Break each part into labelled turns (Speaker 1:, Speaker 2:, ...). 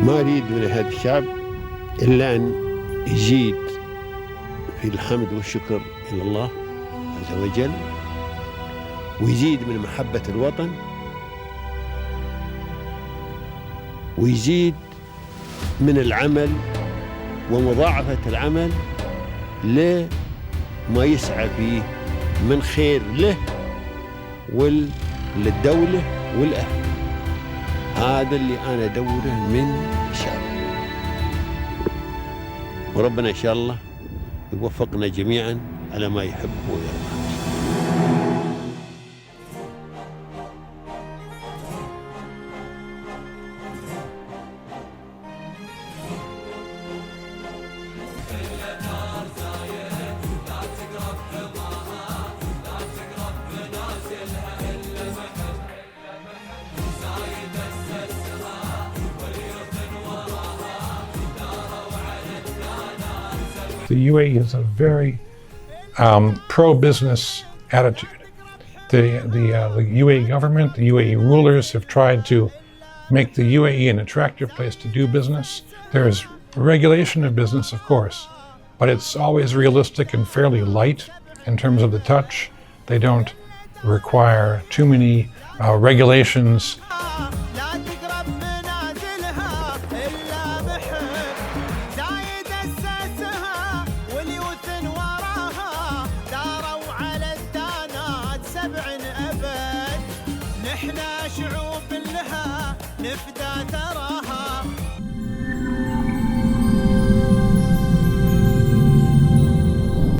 Speaker 1: ما أريد من هذا الشعب إلا أن يزيد في الحمد والشكر إلى الله عز وجل، ويزيد من محبة الوطن، ويزيد من العمل ومضاعفة العمل لما يسعى فيه من خير له وللدولة والأهل. هذا اللي أنا أدوره من الشعب، وربنا إن شاء الله يوفقنا جميعا على ما يحب ويرضى.
Speaker 2: The UAE has a very pro-business attitude. The UAE government, the UAE rulers have tried to make the UAE an attractive place to do business. There's regulation of business, of course, but it's always realistic and fairly light in terms of the touch. They don't require too many regulations.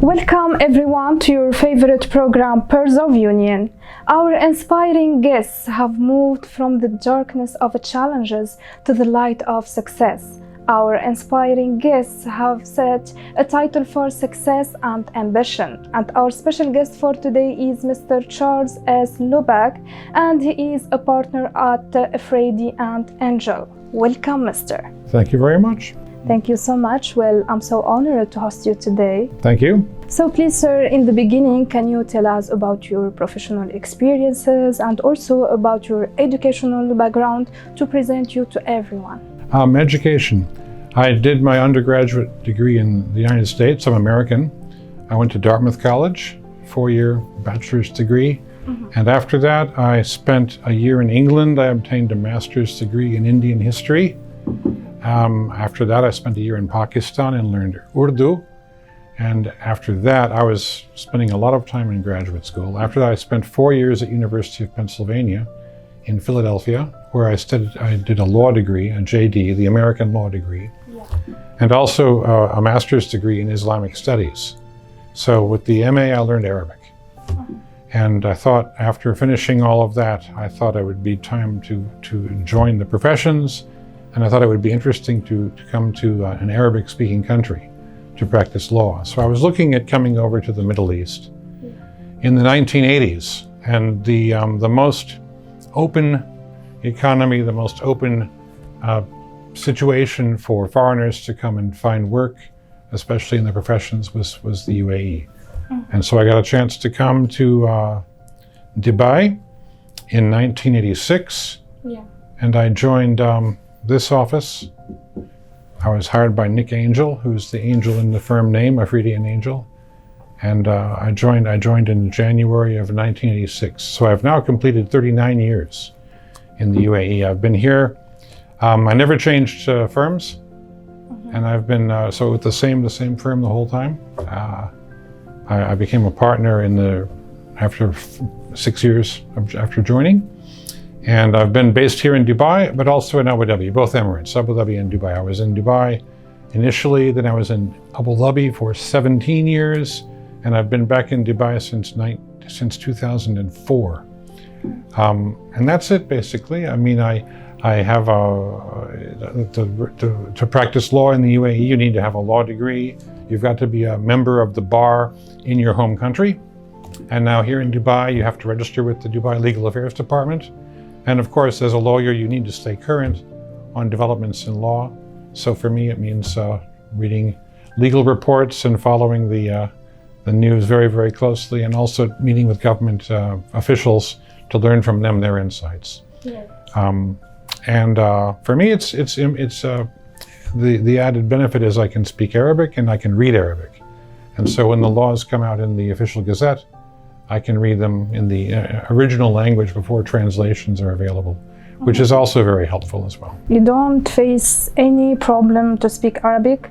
Speaker 3: Welcome everyone to your favorite program, Pearls of Union. Our inspiring guests have moved from the darkness of challenges to the light of success. Our inspiring guests have set a title for success and ambition. And our special guest for today is Mr. Charles S. Laubach, and he is a partner at Afridi and Angell. Welcome, Mr.
Speaker 2: Thank you very much.
Speaker 3: Thank you so much. Well, I'm so honored to host you today.
Speaker 2: Thank you.
Speaker 3: So please, sir, in the beginning, can you tell us about your professional experiences and also about your educational background to present you to everyone?
Speaker 2: Education. I did my undergraduate degree in the United States. I'm American. I went to Dartmouth College, 4-year bachelor's degree. And after that, I spent a year in England. I obtained a master's degree in Indian history. After that, I spent a year in Pakistan and learned Urdu. And after that, I was spending a lot of time in graduate school. After that, I spent 4 years at University of Pennsylvania in Philadelphia, where I did a law degree, a JD, the American law degree, and also a master's degree in Islamic studies. So with the MA, I learned Arabic. And I thought after finishing all of that, I thought it would be time to join the professions. And I thought it would be interesting to come to an Arabic-speaking country to practice law. So I was looking at coming over to the Middle East in the 1980s. And the most open economy, the most open situation for foreigners to come and find work, especially in the professions, was the UAE. And so I got a chance to come to Dubai in 1986. And I joined this office. I was hired by Nick Angell, who's the angel in the firm name, Afridi and Angell. And I joined in January of 1986. So I've now completed 39 years in the UAE. I've been here. I never changed firms. And I've been, so with the same firm the whole time. I became a partner after 6 years after joining. And I've been based here in Dubai, but also in Abu Dhabi, both Emirates, Abu Dhabi and Dubai. I was in Dubai initially, then I was in Abu Dhabi for 17 years, and I've been back in Dubai since 2004. And that's it, basically. I mean, I have to practice law in the UAE, you need to have a law degree. You've got to be a member of the bar in your home country. And now here in Dubai, you have to register with the Dubai Legal Affairs Department. And of course, as a lawyer, you need to stay current on developments in law. So for me, it means reading legal reports and following the news very, very closely, and also meeting with government officials to learn from them their insights.
Speaker 3: Yes.
Speaker 2: And for me, the added benefit is I can speak Arabic and I can read Arabic. And so when the laws come out in the official gazette, I can read them in the original language before translations are available, which is also very helpful as well.
Speaker 3: You don't face any problem to speak Arabic?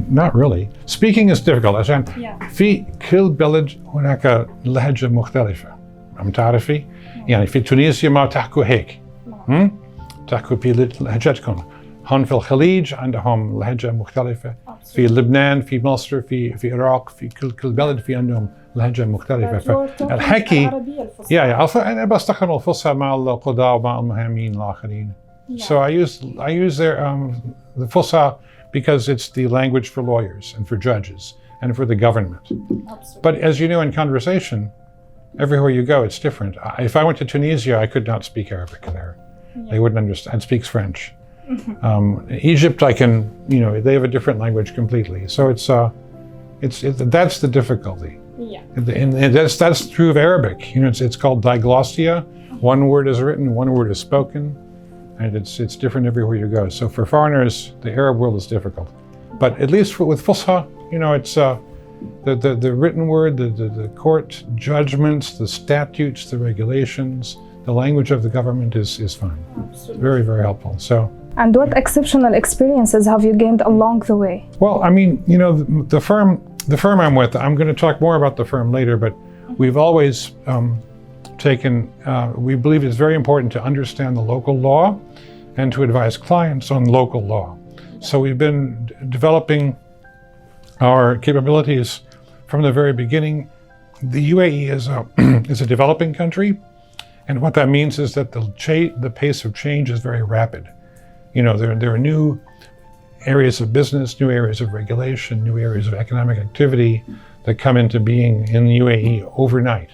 Speaker 2: Not really. Speaking is difficult عشان في كل بلد هناك لهجة مختلفة. عم تعرفي؟ يعني في تونسيا ما تحكوا هيك. تحكوا بلهجتكم. هون في الخليج عندهم لهجة مختلفة. في لبنان، في مصر، في العراق، في كل بلد في عندهم لهجة مختلفة. فالحكي أنا بستخدم الفصحى مع القضاة ومع المهامين الآخرين. So I use their the Fusha because it's the language for lawyers and for judges and for the government. But as you know, in conversation, everywhere you go, it's different. If I went to Tunisia, I could not speak Arabic there. They wouldn't understand. I'd speak French. Egypt, I can, they have a different language completely. So that's the difficulty. And that's true of Arabic. It's called diglossia. One word is written, one word is spoken. And it's different everywhere you go. So for foreigners, the Arab world is difficult. But at least with Fusha, it's the written word, the court judgments, the statutes, the regulations, the language of the government is fine. Absolutely. Very, very helpful.
Speaker 3: And what exceptional experiences have you gained along the way?
Speaker 2: Well, I mean, the firm I'm with, I'm going to talk more about the firm later, but we've always we believe it's very important to understand the local law and to advise clients on local law. So we've been developing our capabilities from the very beginning. The UAE is a developing country, and what that means is that the pace of change is very rapid. There are new areas of business, new areas of regulation, new areas of economic activity that come into being in the UAE overnight.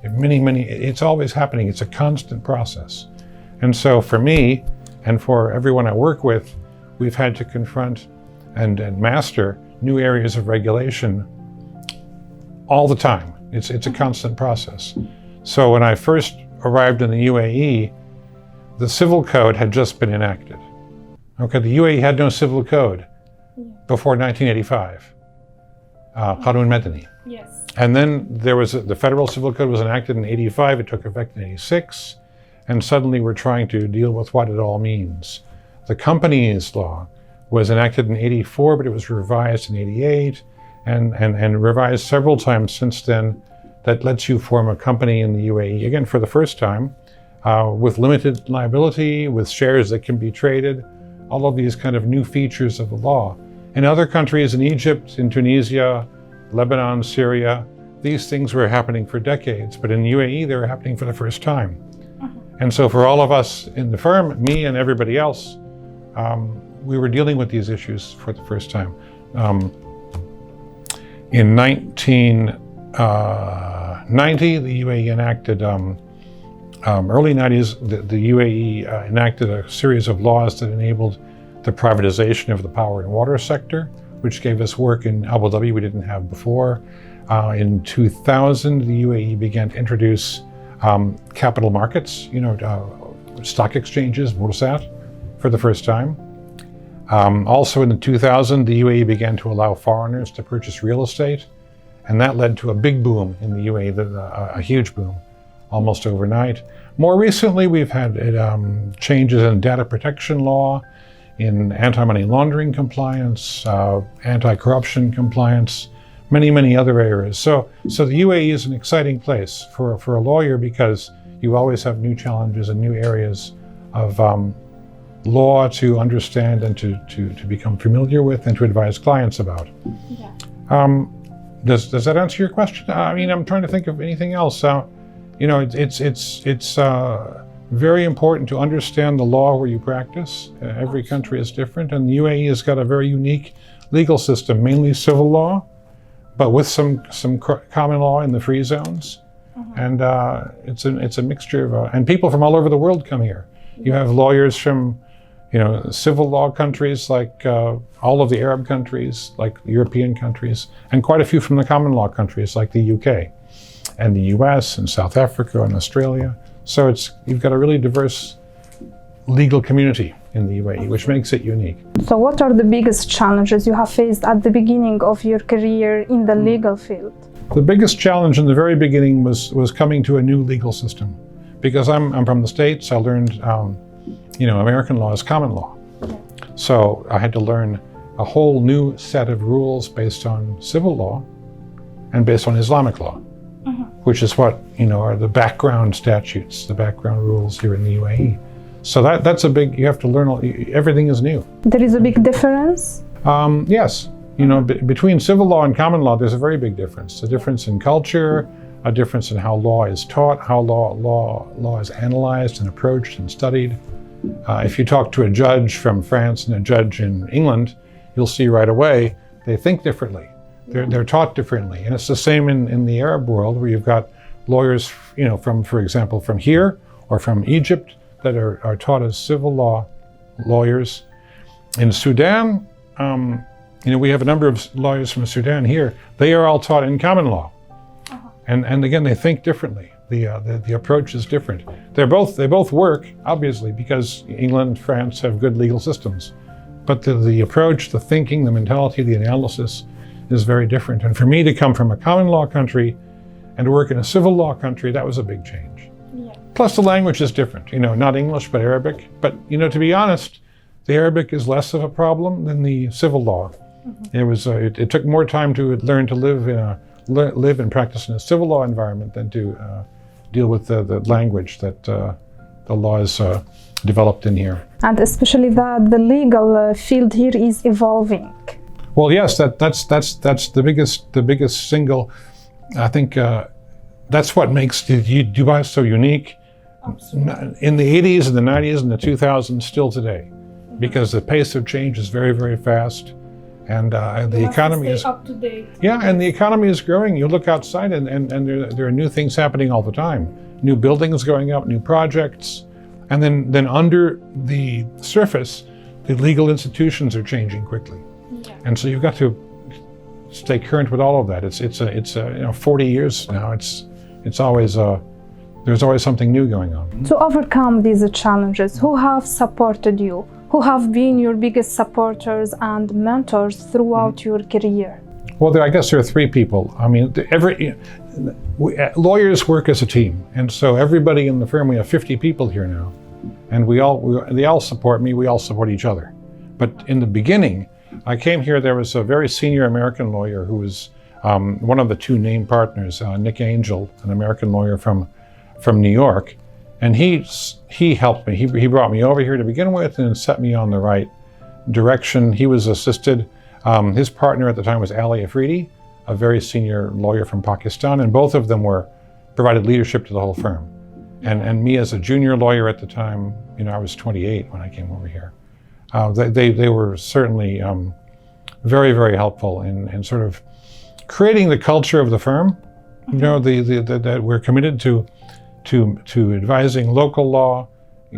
Speaker 2: It's always happening. It's a constant process. And so for me and for everyone I work with, we've had to confront and master new areas of regulation all the time. It's a constant process. So when I first arrived in the UAE, the civil code had just been enacted. Okay, the UAE had no civil code before 1985. Qanun Madani.
Speaker 3: Yes.
Speaker 2: And then the federal civil code was enacted in 85, it took effect in 86, and suddenly we're trying to deal with what it all means. The companies law was enacted in 84, but it was revised in 88, and revised several times since then. That lets you form a company in the UAE, again, for the first time, with limited liability, with shares that can be traded, all of these kind of new features of the law. In other countries, in Egypt, in Tunisia, Lebanon, Syria, these things were happening for decades, but in the UAE, they were happening for the first time. And so for all of us in the firm, me and everybody else, we were dealing with these issues for the first time. In 1990, the UAE enacted, early 90s, the UAE enacted a series of laws that enabled the privatization of the power and water sector, which gave us work in Abu Dhabi we didn't have before. In 2000, the UAE began to introduce capital markets, stock exchanges, Bursat, for the first time. Also in 2000, the UAE began to allow foreigners to purchase real estate, and that led to a big boom in the UAE, a huge boom, almost overnight. More recently, we've had changes in data protection law, in anti-money laundering compliance, anti-corruption compliance, many other areas. So the UAE is an exciting place for a lawyer because you always have new challenges and new areas of law to understand and to become familiar with and to advise clients about.
Speaker 3: Yeah.
Speaker 2: Does that answer your question? I mean, I'm trying to think of anything else. It's very important to understand the law where you practice. Every country is different, and the UAE has got a very unique legal system, mainly civil law, but with some common law in the free zones. And it's a mixture of, and people from all over the world come here. You have lawyers from, civil law countries like all of the Arab countries, like European countries, and quite a few from the common law countries like the UK and the US and South Africa and Australia. So you've got a really diverse legal community in the UAE, which makes it unique.
Speaker 3: So what are the biggest challenges you have faced at the beginning of your career in the legal field?
Speaker 2: The biggest challenge in the very beginning was coming to a new legal system. Because I'm from the States, I learned, American law is common law. So I had to learn a whole new set of rules based on civil law and based on Islamic law, which is what, are the background statutes, the background rules here in the UAE. So that's a big, you have to learn, everything is new.
Speaker 3: There is a big difference?
Speaker 2: Yes. Between civil law and common law, there's a very big difference. A difference in culture, a difference in how law is taught, how law is analyzed and approached and studied. If you talk to a judge from France and a judge in England, you'll see right away they think differently. They're taught differently. And it's the same in the Arab world, where you've got lawyers, for example, from here or from Egypt that are taught as civil law lawyers. In Sudan, we have a number of lawyers from Sudan here. They are all taught in common law. And again, they think differently. The approach is different. They both work, obviously, because England and France have good legal systems. But the approach, the thinking, the mentality, the analysis is very different. And for me to come from a common law country and to work in a civil law country, that was a big change. Yeah. Plus the language is different, not English, but Arabic. But, to be honest, the Arabic is less of a problem than the civil law. It took more time to learn to live and practice in a civil law environment than to deal with the language that the law is developed in here.
Speaker 3: And especially that the legal field here is evolving.
Speaker 2: Well, yes, that's the biggest single. I think that's what makes Dubai so unique. Absolutely. In the 80s and the 90s and the 2000s, still today, because the pace of change is very, very fast. And the economy is
Speaker 3: up to date.
Speaker 2: Yeah, and the economy is growing. You look outside, and there are new things happening all the time. New buildings going up, new projects, and then under the surface, the legal institutions are changing quickly. Yeah. And so you've got to stay current with all of that. It's 40 years now. It's always there's always something new going on.
Speaker 3: To overcome these challenges, who have supported you? Who have been your biggest supporters and mentors throughout your career?
Speaker 2: Well, I guess there are three people. I mean, lawyers work as a team, and so everybody in the firm, we have 50 people here now, and they all support me. We all support each other. But in the beginning, I came here. There was a very senior American lawyer who was one of the two named partners, Angell, an American lawyer from New York. And he helped me. He brought me over here to begin with and set me on the right direction. He was assisted. His partner at the time was Afridi, a very senior lawyer from Pakistan, and both of them provided leadership to the whole firm. And me as a junior lawyer at the time, I was 28 when I came over here. They were certainly very, very helpful in sort of creating the culture of the firm. That we're committed to advising local law,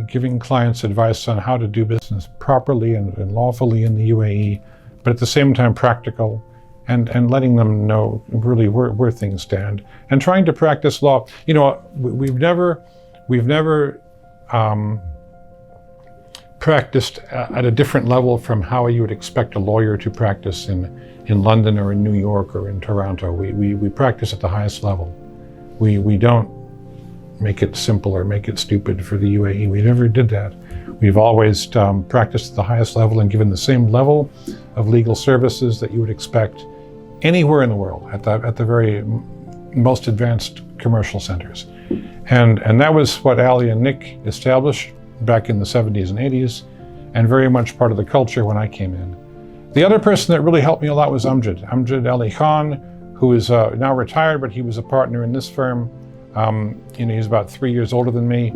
Speaker 2: giving clients advice on how to do business properly and lawfully in the UAE, but at the same time practical, and letting them know really where things stand, and trying to practice law. We've never practiced at a different level from how you would expect a lawyer to practice in London or in New York or in Toronto. We practice at the highest level. We don't make it simple or make it stupid for the UAE. We never did that. We've always practiced at the highest level and given the same level of legal services that you would expect anywhere in the world at the very most advanced commercial centers. And that was what Ali and Nick established back in the 70s and 80s, and very much part of the culture when I came in. The other person that really helped me a lot was Amjad Ali Khan, who is now retired, but he was a partner in this firm. He's about 3 years older than me,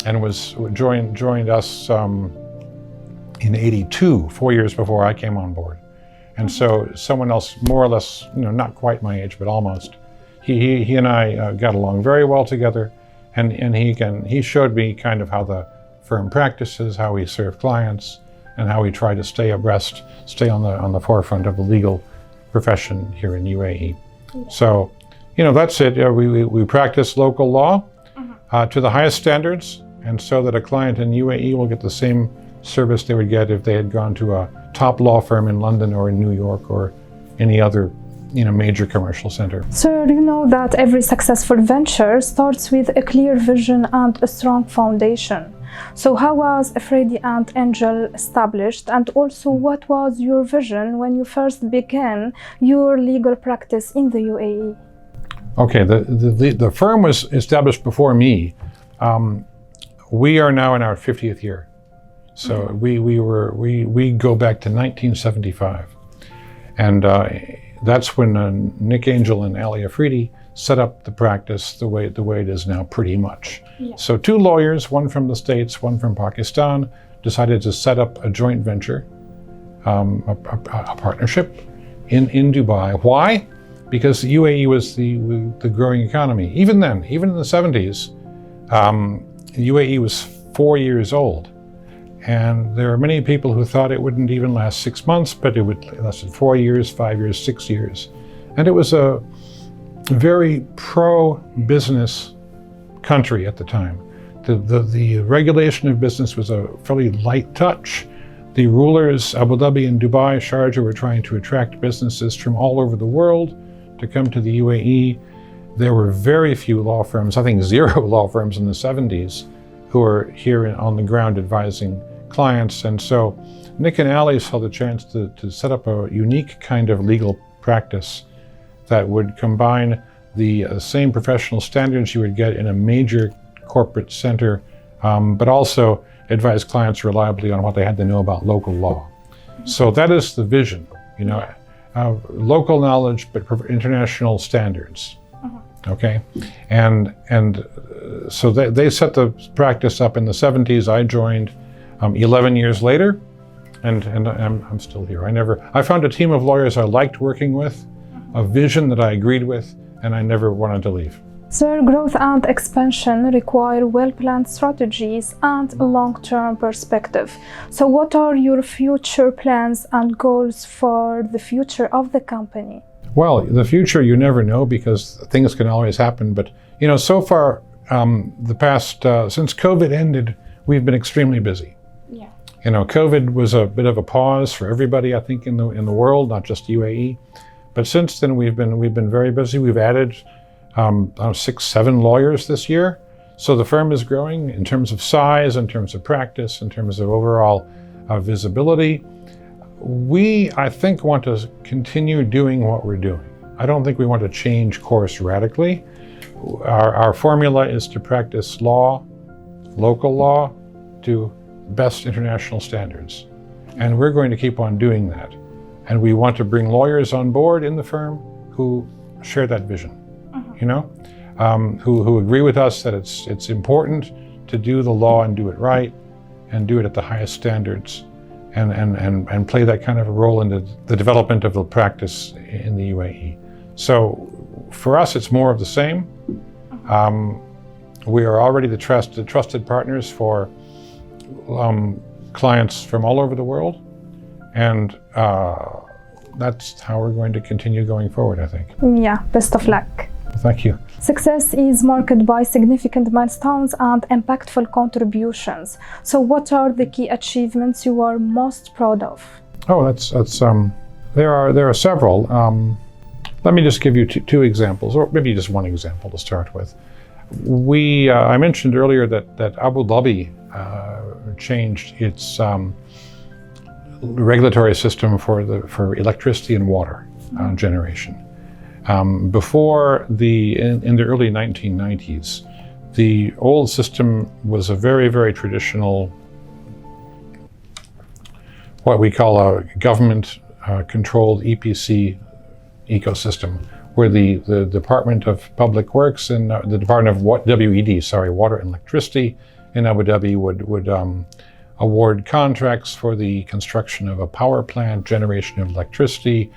Speaker 2: and joined us in '82, 4 years before I came on board. And so someone else, more or less, not quite my age, but almost. He and I got along very well together, and he showed me kind of how the firm practices, how we serve clients, and how we try to stay abreast, stay on the forefront of the legal profession here in UAE. So, that's it. We practice local law to the highest standards. and so that a client in UAE will get the same service they would get if they had gone to a top law firm in London or in New York or any other major commercial center.
Speaker 3: Sir, you know that every successful venture starts with a clear vision and a strong foundation. So how was Afridi and Angell established, and also what was your vision when you first began your legal practice in the UAE?
Speaker 2: Okay, the firm was established before me. We are now in our 50th year. So we go back to 1975. And that's when Nick Angell and Ali Afridi set up the practice the way it is now, pretty much. Yeah. So two lawyers, one from the States, one from Pakistan, decided to set up a joint venture, a partnership in Dubai. Why? Because the UAE was the growing economy. Even then, even in the 70s, the UAE was 4 years old. And there are many people who thought it wouldn't even last 6 months, but it would last 4 years, 5 years, 6 years. And it was a very pro-business country at the time. The regulation of business was a fairly light touch. The rulers, Abu Dhabi and Dubai, Sharjah, were trying to attract businesses from all over the world to come to the UAE. There were very few law firms, I think 0 law firms in the 70s, who were here on the ground advising clients. And so Nick and Ali saw the chance to set up a unique kind of legal practice that would combine the same professional standards you would get in a major corporate center, but also advise clients reliably on what they had to know about local law. So that is the vision, local knowledge, but international standards. Okay, and so they set the practice up in the 70s. I joined 11 years later, and I'm still here. I found a team of lawyers I liked working with, a vision that I agreed with, and I never wanted to leave.
Speaker 3: Sir, growth and expansion require well-planned strategies and a long-term perspective. So what are your future plans and goals for the future of the company?
Speaker 2: Well, the future you never know, because things can always happen. But, so far, since COVID ended, we've been extremely busy. Yeah. COVID was a bit of a pause for everybody, I think, in the world, not just UAE. But since then, we've been very busy. We've added 6, 7 lawyers this year. So the firm is growing in terms of size, in terms of practice, in terms of overall visibility. We, I think, want to continue doing what we're doing. I don't think we want to change course radically. Our formula is to practice law, local law, to best international standards. And we're going to keep on doing that. And we want to bring lawyers on board in the firm who share that vision, who agree with us that it's important to do the law and do it right and do it at the highest standards. And play that kind of a role in the development of the practice in the UAE. So for us, it's more of the same. We are already the trusted partners for clients from all over the world. And that's how we're going to continue going forward, I think.
Speaker 3: Yeah, best of luck.
Speaker 2: Thank you.
Speaker 3: Success is marked by significant milestones and impactful contributions. So what are the key achievements you are most proud of? Oh,
Speaker 2: there are several. Let me just give you two examples, or maybe just one example to start with. I mentioned earlier that Abu Dhabi changed its regulatory system for electricity and water generation. Before in the early 1990s, the old system was a very, very traditional, what we call a government-controlled EPC ecosystem, where the Department of Public Works and the Department of Water and Electricity in Abu Dhabi would award contracts for the construction of a power plant, generation of electricity,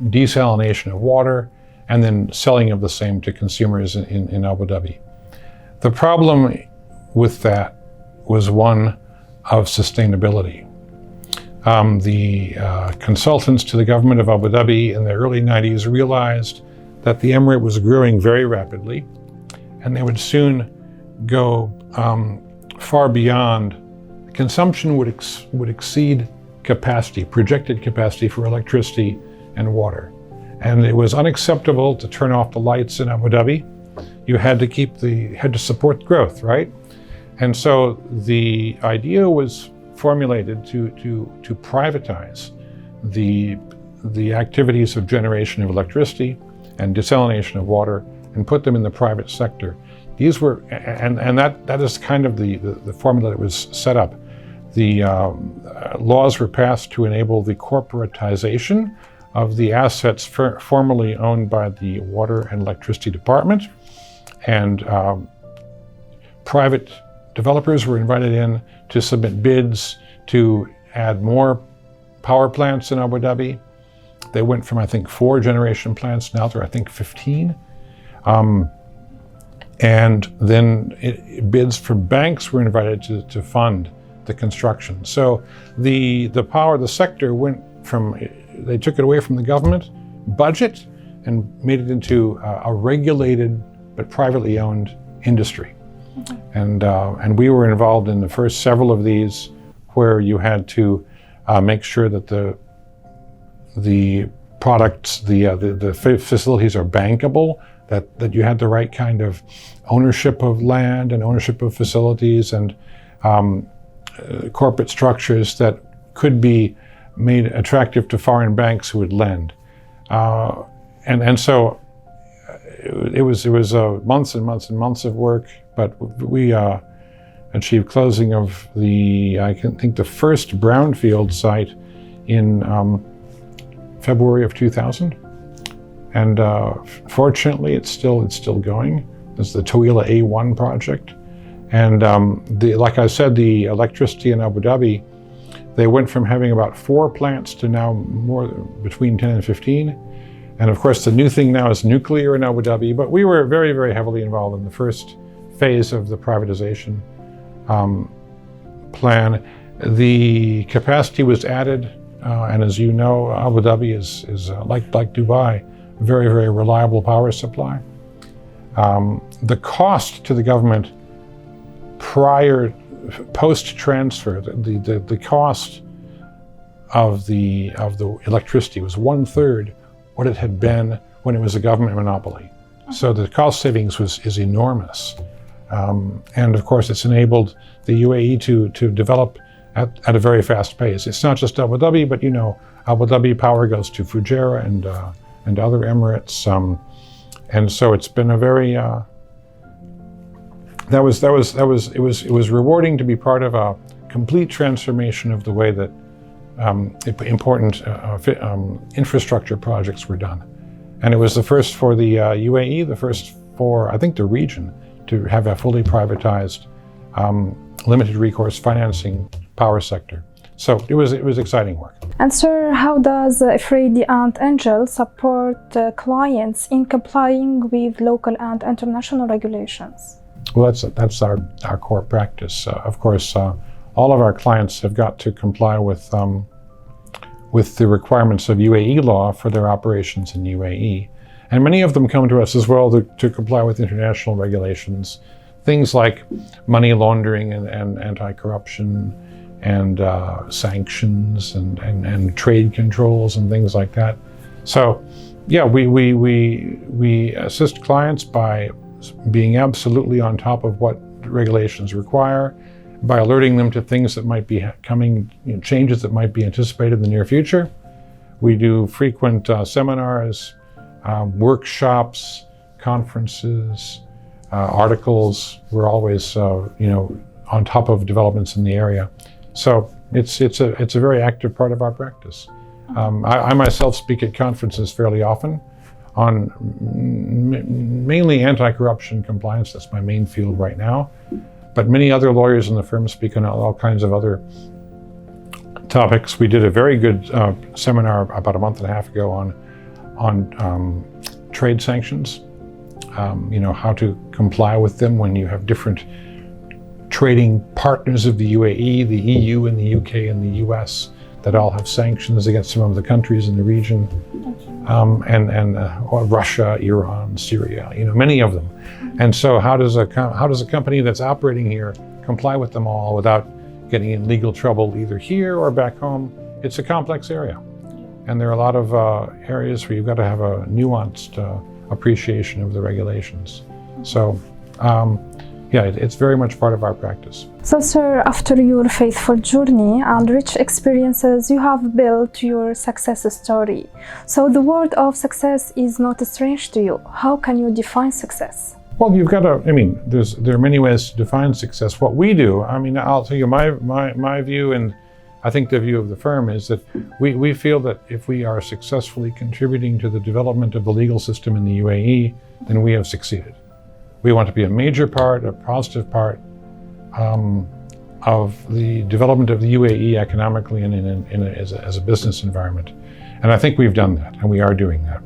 Speaker 2: desalination of water, and then selling of the same to consumers in Abu Dhabi. The problem with that was one of sustainability. The consultants to the government of Abu Dhabi in the early 90s realized that the emirate was growing very rapidly, and they would soon go far beyond, consumption would exceed capacity, projected capacity for electricity and water. And it was unacceptable to turn off the lights in Abu Dhabi. You had to support growth, right? And so the idea was formulated to privatize the activities of generation of electricity and desalination of water and put them in the private sector. These were, and that is kind of the formula that was set up. The laws were passed to enable the corporatization of the assets formerly owned by the Water and Electricity Department, and private developers were invited in to submit bids to add more power plants in Abu Dhabi. They went from, I think, 4 generation plants, now they're, I think, 15. And then bids from banks were invited to fund the construction. So the sector went from, they took it away from the government budget and made it into a regulated but privately owned industry. And we were involved in the first several of these, where you had to make sure that the products, the facilities are bankable, that you had the right kind of ownership of land and ownership of facilities, and corporate structures that could be made attractive to foreign banks who would lend. And so it was months and months and months of work, but we achieved closing of I think the first brownfield site in February of 2000. And fortunately, it's still going. It's the Tawila A1 project. And like I said, the electricity in Abu Dhabi, they went from having about 4 plants to now more between 10 and 15. And of course, the new thing now is nuclear in Abu Dhabi, but we were very, very heavily involved in the first phase of the privatization plan. The capacity was added, and as you know, Abu Dhabi is like Dubai, very, very reliable power supply. The cost to the government post-transfer, the cost of the electricity was 1/3 what it had been when it was a government monopoly. So the cost savings is enormous. And of course, it's enabled the UAE to develop at a very fast pace. It's not just Abu Dhabi, but you know, Abu Dhabi power goes to Fujairah and other emirates. And so it's been a very, it was rewarding to be part of a complete transformation of the way that important infrastructure projects were done. And it was the first for the UAE, the first for, I think, the region to have a fully privatized, limited recourse financing power sector. So it was exciting work.
Speaker 3: And sir, how does Afridi and Angell support clients in complying with local and international regulations?
Speaker 2: Well, that's our core practice. Of course, all of our clients have got to comply with the requirements of UAE law for their operations in UAE. And many of them come to us as well to comply with international regulations, things like money laundering and anti-corruption and sanctions and trade controls and things like that. So yeah, we assist clients by being absolutely on top of what regulations require, by alerting them to things that might be coming, changes that might be anticipated in the near future. We do frequent seminars, workshops, conferences, articles. We're always, on top of developments in the area. So it's a very active part of our practice. I myself speak at conferences fairly often on mainly anti-corruption compliance. That's my main field right now. But many other lawyers in the firm speak on all kinds of other topics. We did a very good seminar about a month and a half ago on trade sanctions, how to comply with them when you have different trading partners of the UAE, the EU and the UK and the US that all have sanctions against some of the countries in the region, or Russia, Iran, Syria, many of them. And so how does a company that's operating here comply with them all without getting in legal trouble either here or back home. It's a complex area. And there are a lot of areas where you've got to have a nuanced appreciation of the regulations. So, yeah, it's very much part of our practice.
Speaker 3: So, sir, after your faithful journey and rich experiences, you have built your success story. So the word of success is not strange to you. How can you define success?
Speaker 2: Well, you've got to, there are many ways to define success. What we do, I'll tell you my view, and I think the view of the firm is that we feel that if we are successfully contributing to the development of the legal system in the UAE, then we have succeeded. We want to be a major part, a positive part of the development of the UAE economically and as a business environment. And I think we've done that, and we are doing that.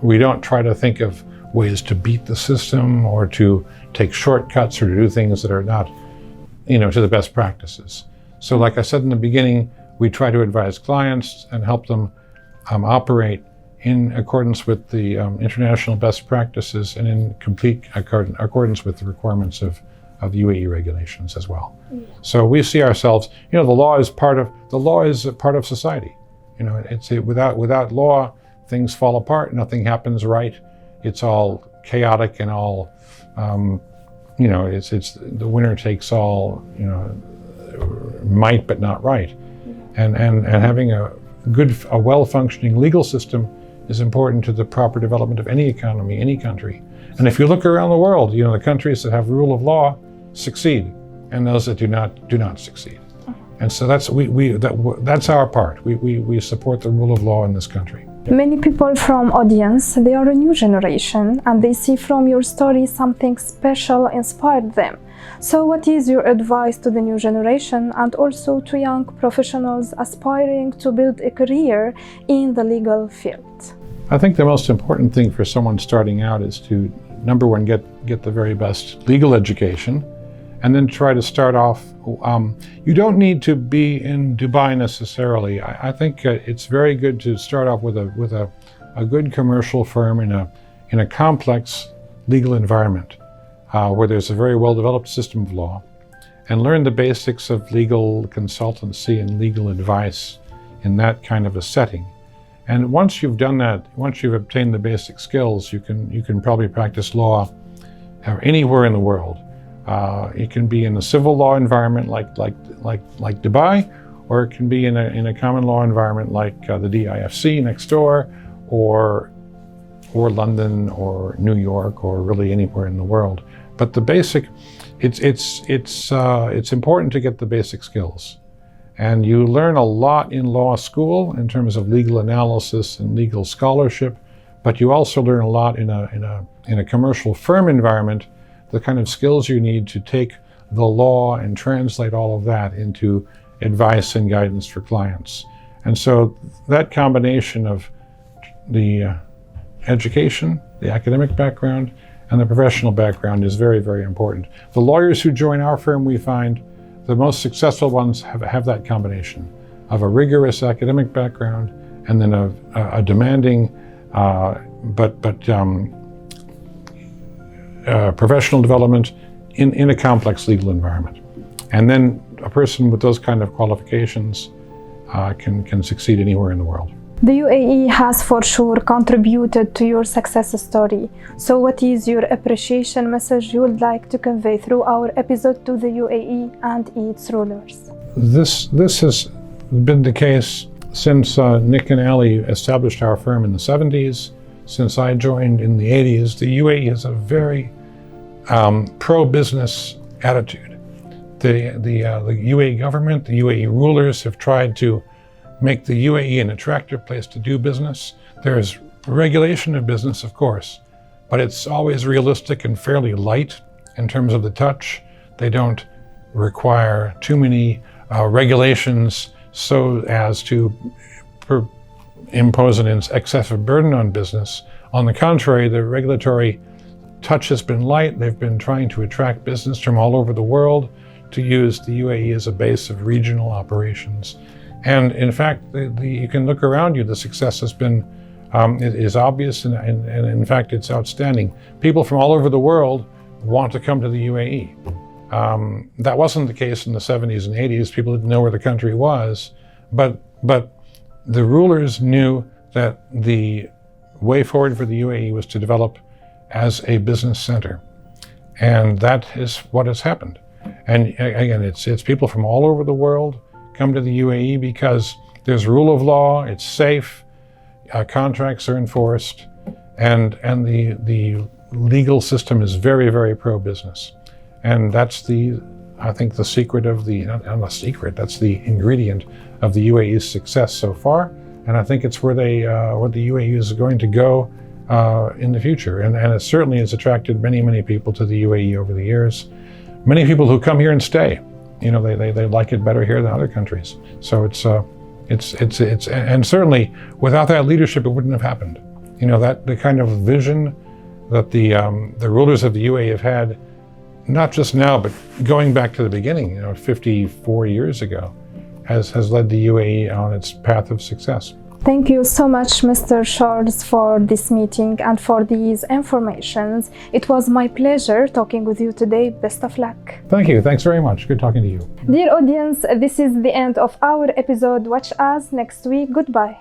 Speaker 2: We don't try to think of ways to beat the system or to take shortcuts or to do things that are not, to the best practices. So like I said in the beginning, we try to advise clients and help them operate in accordance with the international best practices and in complete accordance with the requirements of UAE regulations as well. Yeah. So we see ourselves, the law is part of society. Without law, things fall apart, nothing happens right. It's all chaotic and all, it's the winner takes all, might but not right. Yeah. And having a well-functioning legal system is important to the proper development of any economy, any country. And if you look around the world, the countries that have rule of law succeed, and those that do not succeed. And so that's our part. We support the rule of law in this country.
Speaker 3: Many people from audience, they are a new generation, and they see from your story something special inspired them. So what is your advice to the new generation and also to young professionals aspiring to build a career in the legal field?
Speaker 2: I think the most important thing for someone starting out is to, number one, get the very best legal education, and then try to start off. You don't need to be in Dubai necessarily. I think it's very good to start off with a good commercial firm in a complex legal environment where there's a very well-developed system of law, and learn the basics of legal consultancy and legal advice in that kind of a setting. And once you've done that, once you've obtained the basic skills, you can probably practice law anywhere in the world. It can be in a civil law environment like Dubai, or it can be in a common law environment like the DIFC next door, or London, or New York, or really anywhere in the world. But the basic, it's important to get the basic skills. And you learn a lot in law school in terms of legal analysis and legal scholarship, but you also learn a lot in a commercial firm environment, the kind of skills you need to take the law and translate all of that into advice and guidance for clients. And so that combination of the education, the academic background, and the professional background is very, very important. The lawyers who join our firm, we find, the most successful ones have that combination of a rigorous academic background and then a demanding professional development in a complex legal environment. And then a person with those kind of qualifications can succeed anywhere in the world.
Speaker 3: The UAE has for sure contributed to your success story. So what is your appreciation message you would like to convey through our episode to the UAE and its rulers?
Speaker 2: This has been the case since Nick and Ali established our firm in the 70s. Since I joined in the 80s, the UAE has a very pro-business attitude. The UAE government, the UAE rulers have tried to make the UAE an attractive place to do business. There's regulation of business, of course, but it's always realistic and fairly light in terms of the touch. They don't require too many regulations so as to impose an excessive burden on business. On the contrary, the regulatory touch has been light. They've been trying to attract business from all over the world to use the UAE as a base of regional operations. And in fact, you can look around you, the success has been, it is obvious, and in fact, it's outstanding. People from all over the world want to come to the UAE. That wasn't the case in the 70s and 80s. People didn't know where the country was, but the rulers knew that the way forward for the UAE was to develop as a business center. And that is what has happened. And again, it's people from all over the world come to the UAE because there's rule of law, it's safe, contracts are enforced, and the legal system is very, very pro-business. And that's I think the secret of not the secret, that's the ingredient of the UAE's success so far. And I think it's where the UAE is going to go in the future. And it certainly has attracted many, many people to the UAE over the years. Many people who come here and stay. You know, they like it better here than other countries. So it's and certainly without that leadership, it wouldn't have happened. You know, that the kind of vision that the rulers of the UAE have had, not just now, but going back to the beginning, 54 years ago, has led the UAE on its path of success.
Speaker 3: Thank you so much, Mr. Charles, for this meeting and for these informations. It was my pleasure talking with you today. Best of luck.
Speaker 2: Thank you. Thanks very much. Good talking to you.
Speaker 3: Dear audience, this is the end of our episode. Watch us next week. Goodbye.